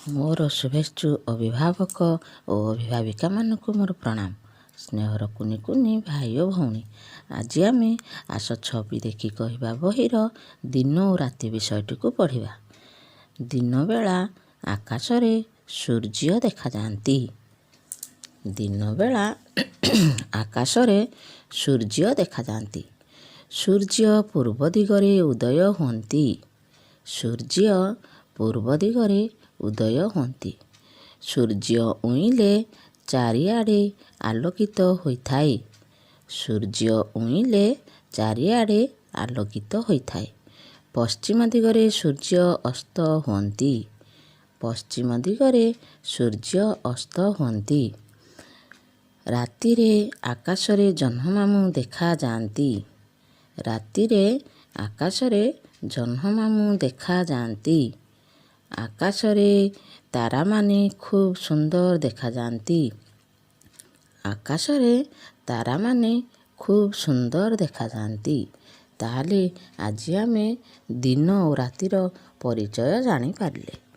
ମୋର ଶୁଭେଚ୍ଛୁ ଅଭିଭାବକ ଓ ଅଭିଭାବିକାମାନଙ୍କୁ ମୋର ପ୍ରଣାମ। ସ୍ନେହର କୁନି କୁନି ଭାଇ ଓ ଭଉଣୀ, ଆଜି ଆମେ ଆସ ଛବି ଦେଖି କହିବା ବହିର ଦିନ ଓ ରାତି ବିଷୟଟିକୁ ପଢ଼ିବା। ଦିନବେଳା ଆକାଶରେ ସୂର୍ଯ୍ୟ ଦେଖାଯାଆନ୍ତି। ଦିନବେଳା ଆକାଶରେ ସୂର୍ଯ୍ୟ ଦେଖାଯାଆନ୍ତି। ସୂର୍ଯ୍ୟ ପୂର୍ବ ଦିଗରେ ଉଦୟ ହୁଅନ୍ତି। ସୂର୍ଯ୍ୟ ପୂର୍ବ ଦିଗରେ ଉଦୟ ହୁଅନ୍ତି। ସୂର୍ଯ୍ୟ ଉଇଁଲେ ଚାରିଆଡ଼େ ଆଲୋକିତ ହୋଇଥାଏ। ସୂର୍ଯ୍ୟ ଉଇଁଲେ ଚାରିଆଡ଼େ ଆଲୋକିତ ହୋଇଥାଏ। ପଶ୍ଚିମ ଦିଗରେ ସୂର୍ଯ୍ୟ ଅସ୍ତ ହୁଅନ୍ତି। ପଶ୍ଚିମ ଦିଗରେ ସୂର୍ଯ୍ୟ ଅସ୍ତ ହୁଅନ୍ତି। ରାତିରେ ଆକାଶରେ ଜହ୍ନମାମୁଁ ଦେଖାଯାଆନ୍ତି। ରାତିରେ ଆକାଶରେ ଜହ୍ନମାମୁଁ ଦେଖାଯାଆନ୍ତି। ଆକାଶରେ ତାରାମାନେ ଖୁବ୍ ସୁନ୍ଦର ଦେଖାଯାଆନ୍ତି। ଆକାଶରେ ତାରାମାନେ ଖୁବ୍ ସୁନ୍ଦର ଦେଖାଯାଆନ୍ତି। ତାହେଲେ ଆଜି ଆମେ ଦିନ ଓ ରାତିର ପରିଚୟ ଜାଣିପାରିଲେ।